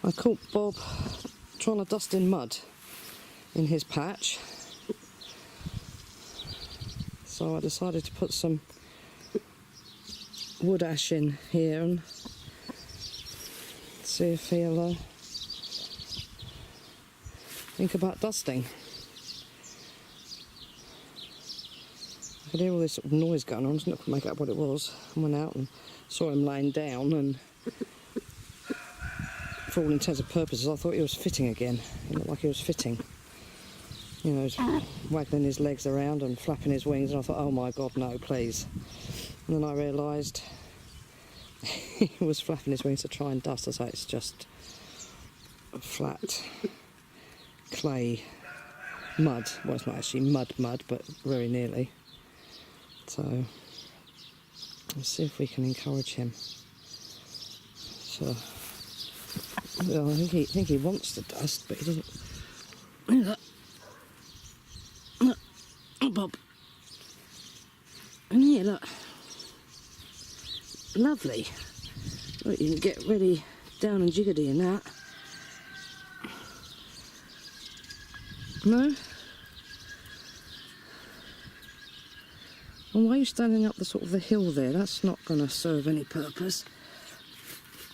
I caught Bob trying to dust in mud in his patch, so I decided to put some wood ash in here and see if he'll think about dusting. I could hear all this sort of noise going on, I was not going to make out what it was. I went out and saw him laying down, and for all intents and purposes I thought he was fitting again. He looked like he was fitting. You know, he was waggling his legs around and flapping his wings, and I thought, oh my God, no, please. And then I realised he was flapping his wings to try and dust. I say it's just a flat clay mud. Well, it's not actually mud, but very nearly. So let's see if we can encourage him. So, well, I think he wants to dust, but he doesn't. Look at that. Look, oh, Bob. And here, look. Lovely. Look, you can get really down and jiggity in that. No? And why are you standing up the sort of the hill there? That's not going to serve any purpose.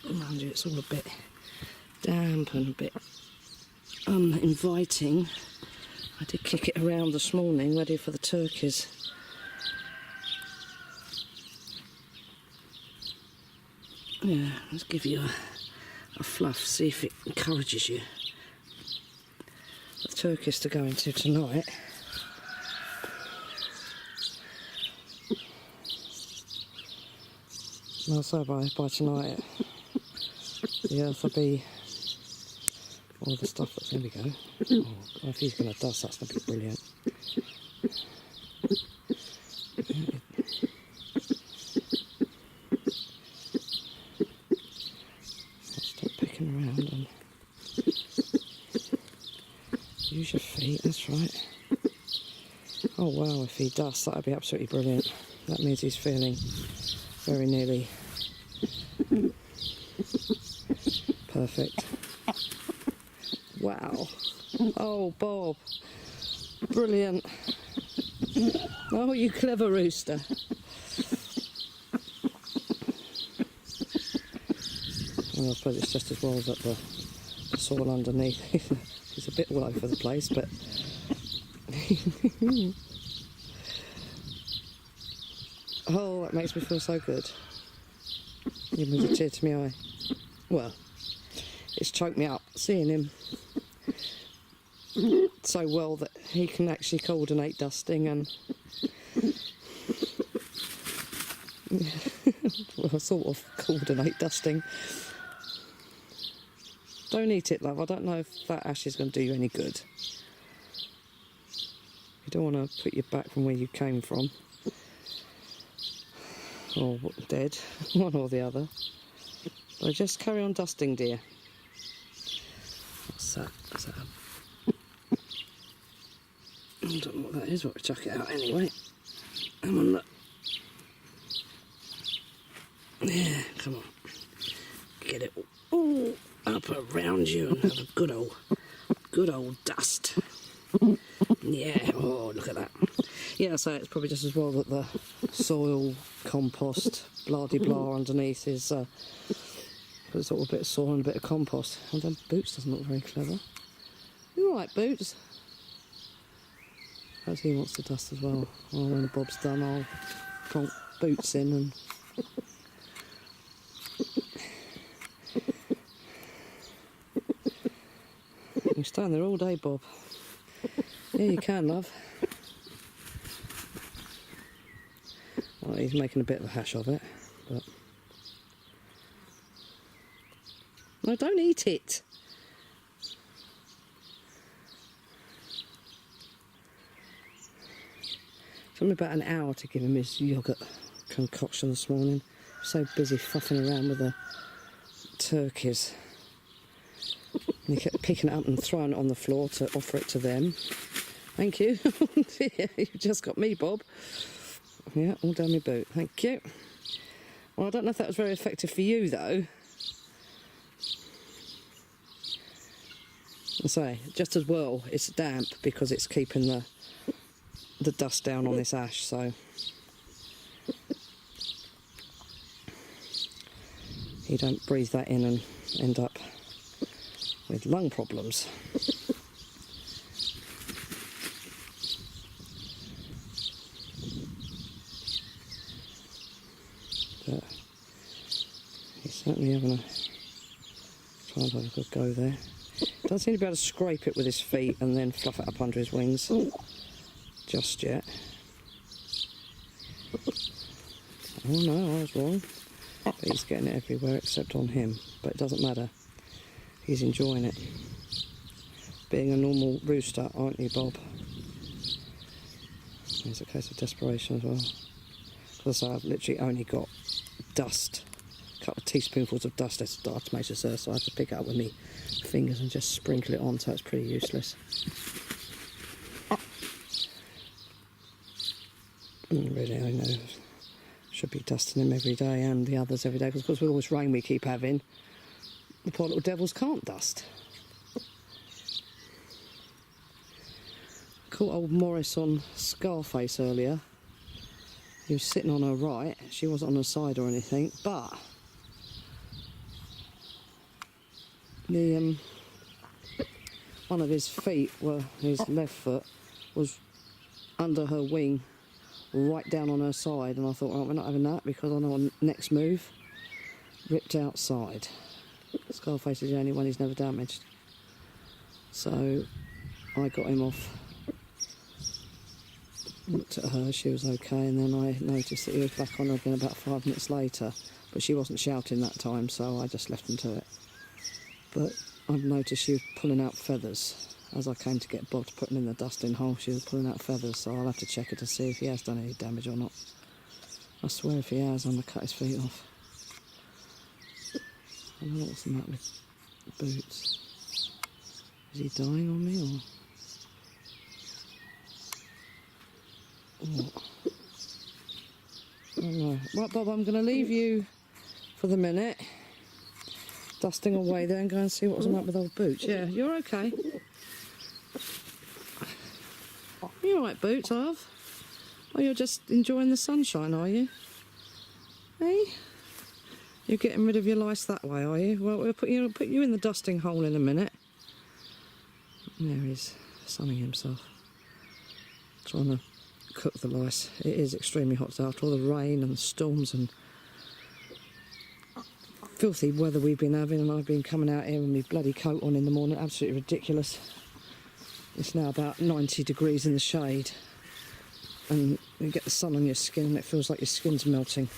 Mind you, it's all a bit damp and a bit uninviting. I did kick it around this morning, ready for the turkeys. Yeah, let's give you a fluff, see if it encourages you. The turkeys to go into tonight. And also by tonight, the earth will be all the stuff that's, there we go. Oh, if he's going to dust, that's going to be brilliant. Stop picking around and use your feet, that's right. Oh wow, if he dusts, that would be absolutely brilliant. That means he's feeling very nearly perfect. Wow. Oh, Bob. Brilliant. Oh, you clever rooster. And I suppose it's just as well that the soil underneath is a bit all over the place, but oh, that makes me feel so good. Even with a tear to my eye. Well, it's choked me up seeing him so well that he can actually coordinate dusting and well, sort of coordinate dusting. Don't eat it, love. I don't know if that ash is going to do you any good. You don't want to put you back from where you came from. Or dead, one or the other. So just carry on dusting, dear. What's that? What's that? I don't know what that is, but we'll chuck it out anyway. Come on, look. Yeah, come on. Get it all up around you and have a good old dust. Yeah, oh, look at that. Yeah, so it's probably just as well that the soil, compost, blah-de-blah underneath is sort of a bit of soil and a bit of compost. And then Boots doesn't look very clever. You all right, Boots? Perhaps he wants to dust as well. Well, when Bob's done, I'll plonk Boots in and... You can stand there all day, Bob. Yeah, you can, love. Well, he's making a bit of a hash of it, but... No, don't eat it! It took me about an hour to give him his yoghurt concoction this morning. So busy fuffing around with the turkeys. And he kept picking it up and throwing it on the floor to offer it to them. Thank you. Yeah, you've just got me, Bob. Yeah, all down my boot. Thank you. Well, I don't know if that was very effective for you, though. I say, just as well, it's damp because it's keeping the dust down on this ash, so you don't breathe that in and end up with lung problems. But he's certainly having a try and have a good go there. Doesn't seem to be able to scrape it with his feet and then fluff it up under his wings just yet. Oh no, I was wrong. But he's getting it everywhere except on him. But it doesn't matter. He's enjoying it. Being a normal rooster, aren't you, Bob? It's a case of desperation as well. Because I've literally only got dust. A couple of teaspoonfuls of dust as tomato sauce, so I have to pick it up with my fingers and just sprinkle it on, so it's pretty useless. Really, I know. Should be dusting him every day and the others every day, because of course with all this rain we keep having, the poor little devils can't dust. Caught old Morris on Scarface earlier. He was sitting on her right, she wasn't on her side or anything, but the one of his feet, his left foot, was under her wing, right down on her side, and I thought, well, we're not having that, because I know on next move, ripped outside. Scarface is the only one he's never damaged. So I got him off, looked at her, she was okay, and then I noticed that he was back on her again about 5 minutes later, but she wasn't shouting that time, so I just left him to it. But I've noticed she was pulling out feathers. As I came to get Bob to put him in the dusting hole, she was pulling out feathers, so I'll have to check her to see if he has done any damage or not. I swear if he has, I'm going to cut his feet off. I don't know what's the matter with Boots. Is he dying on me, or what? I don't know. Right, Bob, I'm going to leave you for the minute, dusting away there, and go and see what's the matter with old Boots. Yeah, you're okay. You all right, Boots, love? Oh, you're just enjoying the sunshine, are you? Hey? You're getting rid of your lice that way, are you? Well, we'll put you in the dusting hole in a minute. There he is, sunning himself. Trying to cook the lice. It is extremely hot after all the rain and the storms and filthy weather we've been having, and I've been coming out here with my bloody coat on in the morning. Absolutely ridiculous. It's now about 90 degrees in the shade, and you get the sun on your skin and it feels like your skin's melting.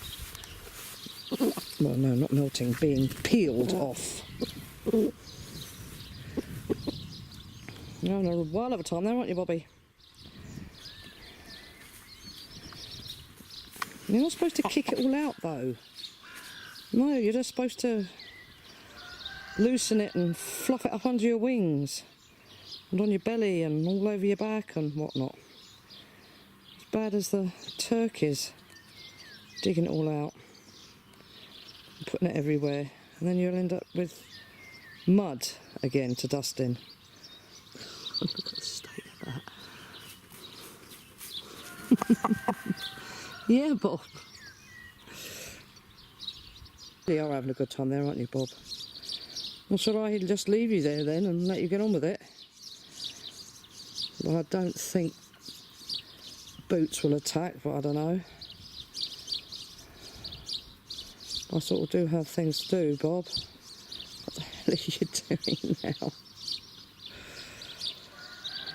Well, no, not melting, being peeled off. You're having a while of a time there, aren't you, Bobby? You're not supposed to kick it all out, though. No, you're just supposed to loosen it and fluff it up under your wings and on your belly and all over your back and whatnot. As bad as the turkeys, digging it all out and putting it everywhere, and then you'll end up with mud again to dust in. Look at the state of that. Yeah, Bob. You are having a good time there, aren't you, Bob? Well, should I just leave you there then and let you get on with it? Well, I don't think Boots will attack, but I don't know. I sort of do have things to do, Bob. What the hell are you doing now?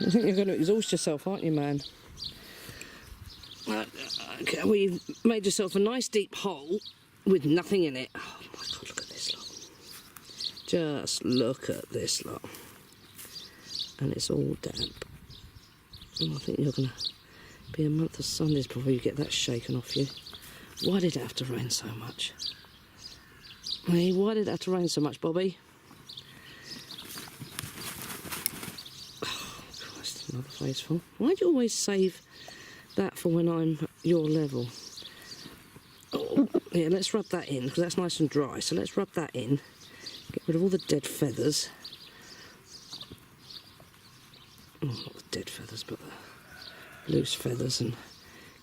I think you're going to exhaust yourself, aren't you, man? Okay, well, you've made yourself a nice deep hole with nothing in it. Oh my God, look at this lot. Just look at this lot. And it's all damp. And I think you're going to be a month of Sundays before you get that shaken off you. Why did it have to rain so much? Hey, why did it have to rain so much, Bobby? Oh, Christ, another face full. Why do you always save that for when I'm your level? Oh, yeah, let's rub that in, because that's nice and dry. So let's rub that in, get rid of all the dead feathers. not the dead feathers, but the loose feathers, and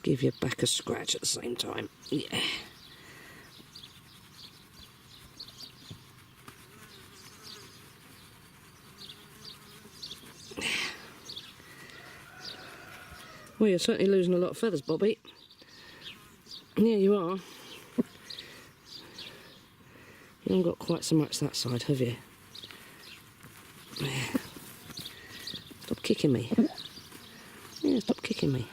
give your back a scratch at the same time. Yeah. Well, you're certainly losing a lot of feathers, Bobby. Yeah, you are. You haven't got quite so much that side, have you? Stop kicking me. Yeah, stop kicking me.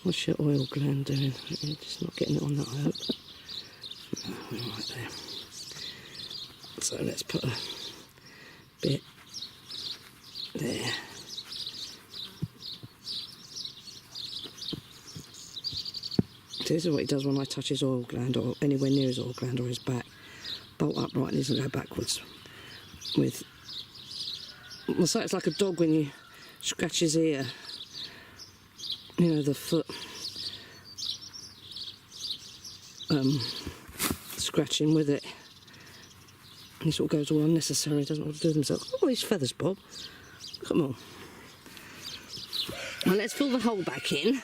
What's your oil gland doing? You're just not getting it on that, I hope. No, we're right there. So let's put a bit there. This is what he does when I touch his oil gland, or anywhere near his oil gland or his back. Bolt upright and he doesn't go backwards. With, well, so it's like a dog when you scratch his ear. You know, the foot scratching with it. He sort of goes all unnecessary, doesn't know what to do with himself. Look at all these feathers, Bob. Come on. Well, let's fill the hole back in.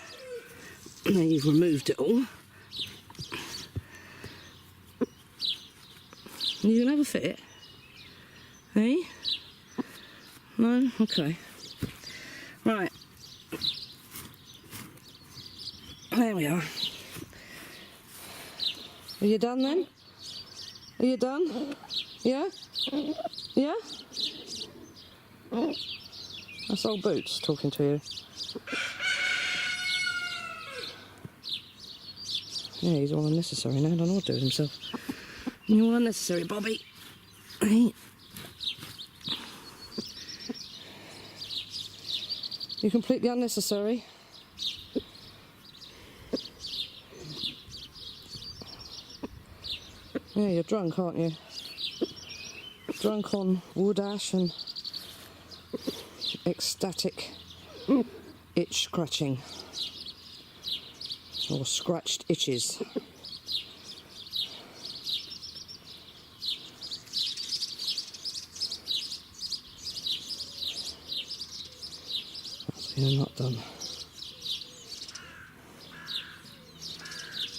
Now you've removed it all. You can have a fit? Hey? No? Okay. Right. There we are. Are you done then? Are you done? Yeah? Yeah? That's old Boots talking to you. Yeah, he's all unnecessary now. I don't know what to do with himself. You're all unnecessary, Bobby. Hey. You're completely unnecessary. Yeah, you're drunk, aren't you? Drunk on wood ash and ecstatic itch scratching. Or scratched itches. You're not done.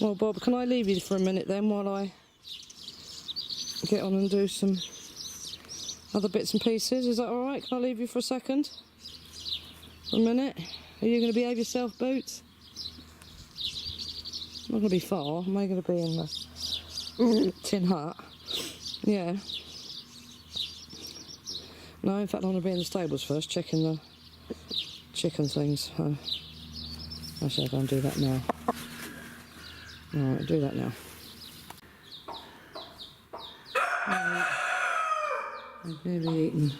Well, Bob, can I leave you for a minute then while I get on and do some other bits and pieces? Is that alright? Can I leave you for a second? For a minute? Are you going to behave yourself, Boots? I'm not going to be far. Am I going to be in the tin hut? Yeah. No, in fact, I want to be in the stables first, checking the chicken things. Actually, I'll go and do that now. Alright, do that now. They've nearly eaten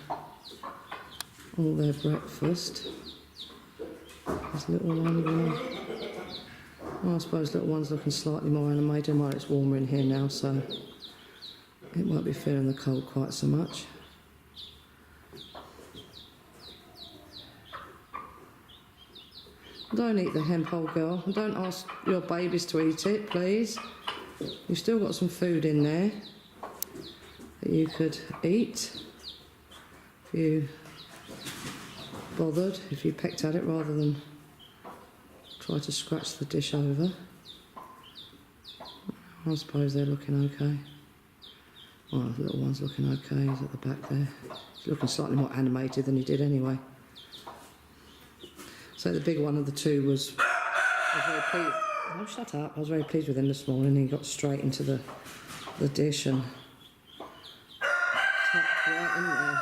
all their breakfast. This little one, well, I suppose little one's looking slightly more animated. Well, it's warmer in here now, so it won't be feeling the cold quite so much. Don't eat the hemp hole, girl. Don't ask your babies to eat it, please. You've still got some food in there that you could eat if you bothered, if you pecked at it rather than try to scratch the dish over. I suppose they're looking okay. Well, the little one's looking okay. He's at the back there. He's looking slightly more animated than he did anyway. So the big one of the two was very pleased. Oh, shut up. I was very pleased with him this morning. He got straight into the dish and tucked right in there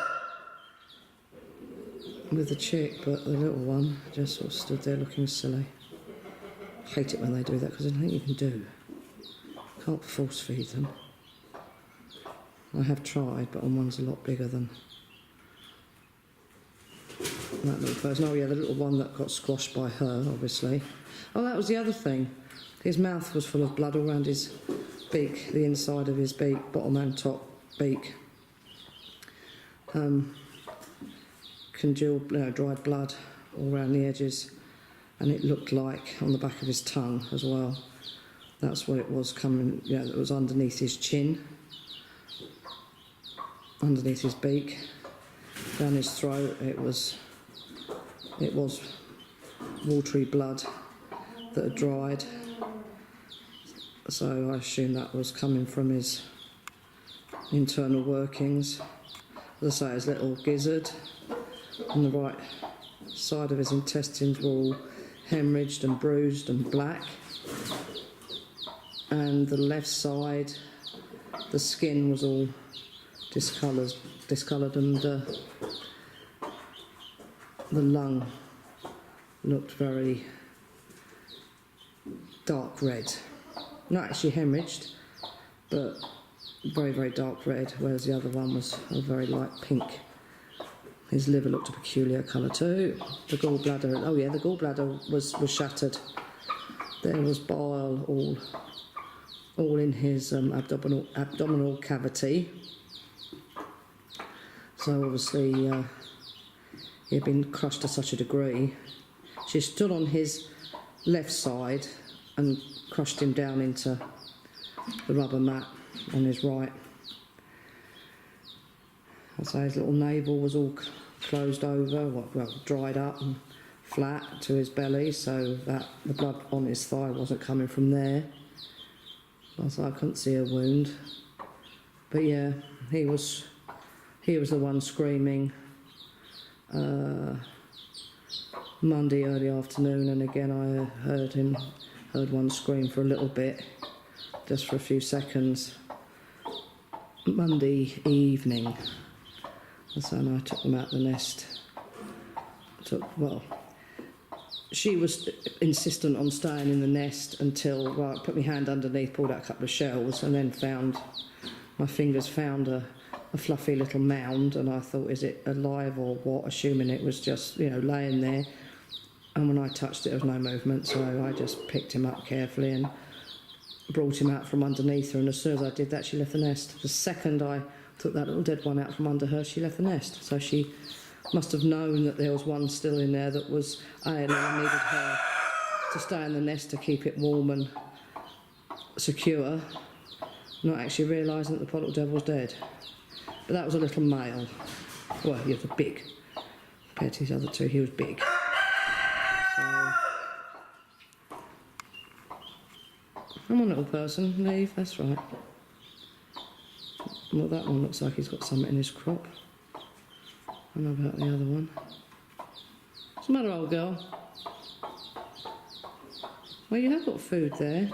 with the chick, but the little one just sort of stood there looking silly. I hate it when they do that because there's nothing you can do. Can't force feed them. I have tried, but one's a lot bigger than that little person. Oh yeah, the little one that got squashed by her, obviously. Oh, that was the other thing. His mouth was full of blood all around his beak, the inside of his beak, bottom and top beak. Congealed, dried blood all around the edges, and it looked like on the back of his tongue as well. That's what it was coming, yeah, it was underneath his chin, underneath his beak, down his throat. It was watery blood that had dried. So I assume that was coming from his internal workings. As I say, his little gizzard on the right side of his intestines were all hemorrhaged and bruised and black. And the left side, the skin was all discoloured, and the lung looked very dark red. Not actually hemorrhaged, but very, very dark red, whereas the other one was a very light pink. His liver looked a peculiar colour too. The gallbladder, oh yeah, the gallbladder was shattered. There was bile all in his abdominal cavity. So obviously he had been crushed to such a degree. She stood on his left side and crushed him down into the rubber mat on his right. I'd say his little navel was all closed over, well, dried up and flat to his belly, so that the blood on his thigh wasn't coming from there. So I couldn't see a wound. But yeah, he was the one screaming Monday early afternoon, and again I heard one scream for a little bit, just for a few seconds, Monday evening. And so I took them out the nest. She was insistent on staying in the nest until, well, I put my hand underneath, pulled out a couple of shells, and then my fingers found a fluffy little mound, and I thought, is it alive or what, assuming it was just, laying there. And when I touched it, there was no movement, so I just picked him up carefully and brought him out from underneath her, and as soon as I did that, she left the nest. The second I took that little dead one out from under her, she left the nest. So she must have known that there was one still in there that was ill, and I needed her to stay in the nest to keep it warm and secure, not actually realising that the little devil was dead. But that was a little male. Well, he was big. Compared to his other two, he was big. So, come on, little person, leave, that's right. Well, that one looks like he's got something in his crop. I don't know about the other one. What's the matter, old girl? Well, you have got food there.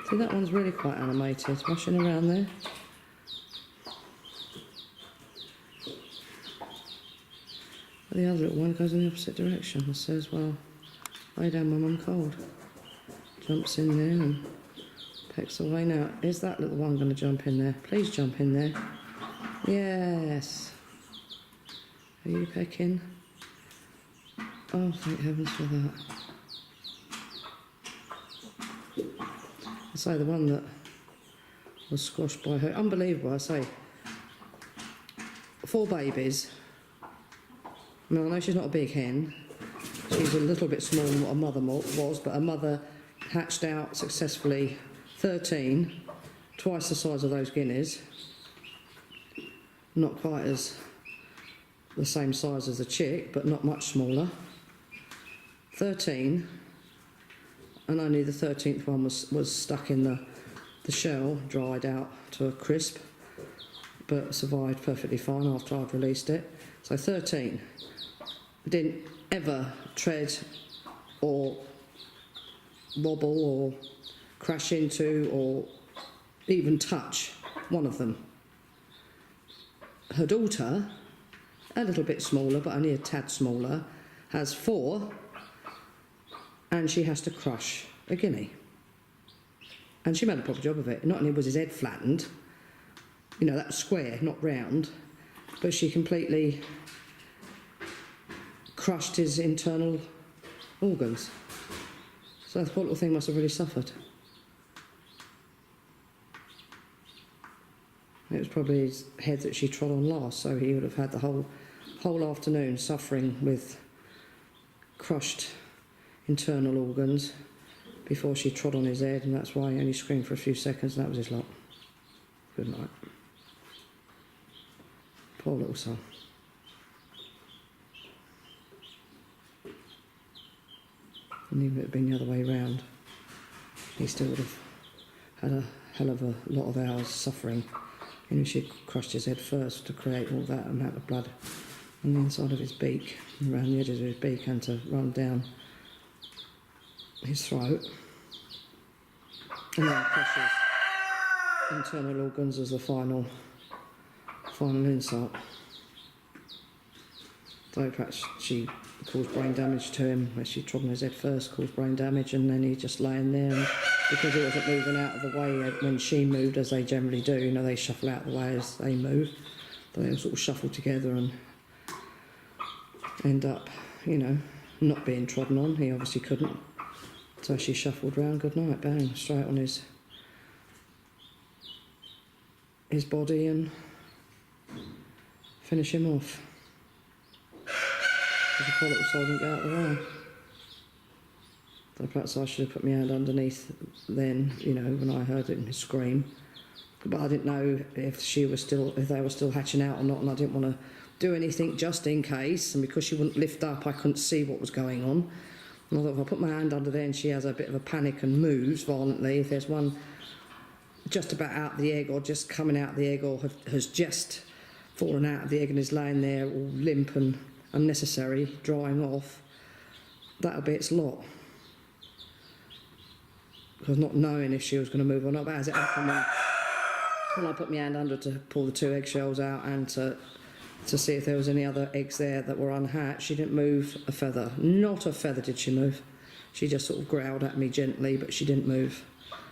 See, that one's really quite animated, rushing around there. But the other little one goes in the opposite direction and says, well, lay down, mum, I'm cold. Jumps in there and pecks away. Now, is that little one going to jump in there? Please jump in there. Yes. Are you pecking? Oh, thank heavens for that. I say the one that was squashed by her. Unbelievable, I say. 4 babies. I know she's not a big hen. She's a little bit smaller than what her mother was, but her mother hatched out successfully 13, twice the size of those guineas. Not quite as the same size as the chick, but not much smaller. 13, and only the 13th one was stuck in the shell, dried out to a crisp, but survived perfectly fine after I'd released it. So 13. Didn't ever tread or wobble or crash into or even touch one of them. Her daughter, a little bit smaller, but only a tad smaller, has 4, and she has to crush a guinea. And she made a proper job of it. Not only was his head flattened, that was square, not round, but she completely crushed his internal organs. So the poor little thing must have really suffered. It was probably his head that she trod on last, so he would have had the whole afternoon suffering with crushed internal organs before she trod on his head, and that's why he only screamed for a few seconds, and that was his lot. Good night. Poor little son. And even if it had been the other way round, he still would have had a hell of a lot of hours suffering. You know, she'd crushed his head first to create all that amount of blood on the inside of his beak, and around the edges of his beak, and to run down his throat, and then crush his internal organs as the final insult. So perhaps she caused brain damage to him, where she trod on his head first, caused brain damage, and then he just laying there, and because he wasn't moving out of the way when she moved, as they generally do, you know, they shuffle out of the way as they move, they all sort of shuffle together and end up, you know, not being trodden on. He obviously couldn't, so she shuffled round, good night, bang, straight on his body, and finish him off. Because the poor little soul didn't get out of the way. So perhaps I should have put my hand underneath then, you know, when I heard him scream. But I didn't know if they were still hatching out or not, and I didn't want to do anything just in case. And because she wouldn't lift up, I couldn't see what was going on. And I thought if I put my hand under there and she has a bit of a panic and moves violently, if there's one just about out the egg or just coming out the egg or has just fallen out of the egg and is laying there all limp and unnecessary, drying off, that'll be its lot. Because not knowing if she was going to move or not, but as it happened when I put my hand under to pull the 2 eggshells out and to see if there was any other eggs there that were unhatched, she didn't move a feather. Not a feather did she move. She just sort of growled at me gently, but she didn't move.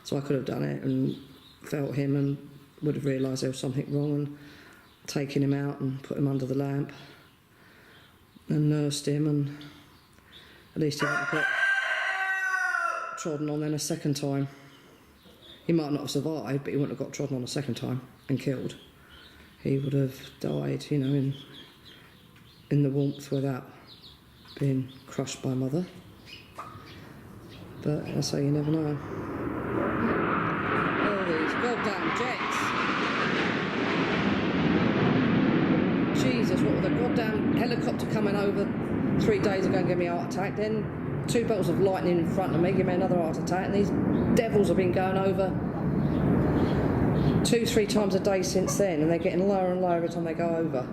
So I could have done it and felt him and would have realised there was something wrong and taken him out and put him under the lamp and nursed him, and at least he wouldn't have got trodden on then a second time. He might not have survived, but he wouldn't have got trodden on a second time and killed. He would have died, you know, in the warmth without being crushed by mother. But I say, you never know. All these goddamn jets. Jesus, what with a goddamn helicopter coming over 3 days ago and gave me a heart attack, then 2 bolts of lightning in front of me give me another heart attack, and these devils have been going over 2-3 times a day since then, and they're getting lower and lower every time they go over.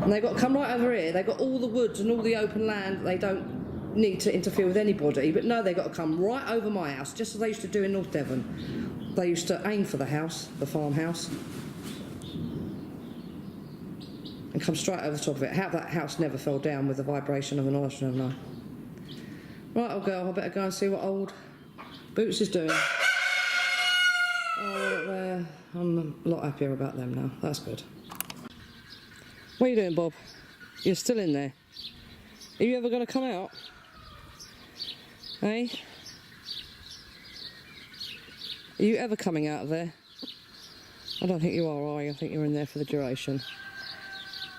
And they've got to come right over here. They've got all the woods and all the open land. They don't need to interfere with anybody, but no, they've got to come right over my house, just as they used to do in North Devon. They used to aim for the house, the farmhouse, and come straight over the top of it. How that house never fell down with the vibration of an oyster, no. Right, old girl, I better go and see what old Boots is doing. Oh, I'm a lot happier about them now. That's good. What are you doing, Bob? You're still in there. Are you ever going to come out? Hey? Are you ever coming out of there? I don't think you are you? I think you're in there for the duration.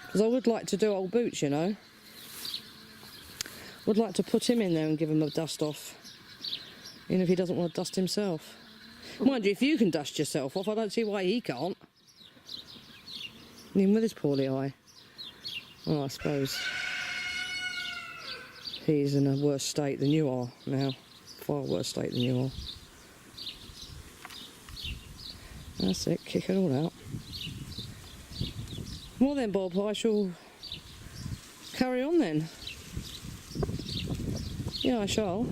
Because I would like to do old Boots, you know. Would like to put him in there and give him a dust off, even if he doesn't want to dust himself. Mind you, if you can dust yourself off, I don't see why he can't. Even with his poorly eye. Well, I suppose he's in a worse state than you are now. Far worse state than you are. That's it, kick it all out. Well then, Bob, I shall carry on then. Yeah, I shall.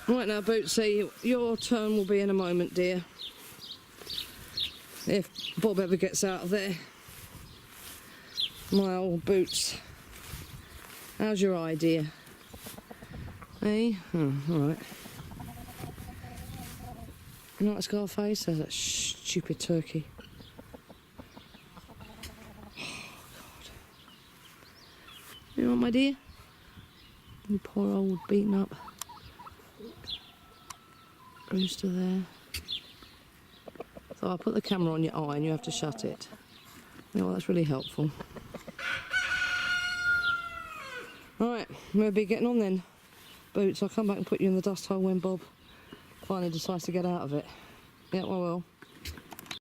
Right now, Bootsy, your turn will be in a moment, dear. If Bob ever gets out of there. My old Boots. How's your eye, dear? Hey? Oh, alright. You know what Scarface says? That stupid turkey. You know what, my dear? You poor old beaten up rooster there. So I'll put the camera on your eye and you have to shut it. You know, that's really helpful. Right, we'll be getting on then. Boots, I'll come back and put you in the dust hole when Bob finally decides to get out of it. Yeah, I will.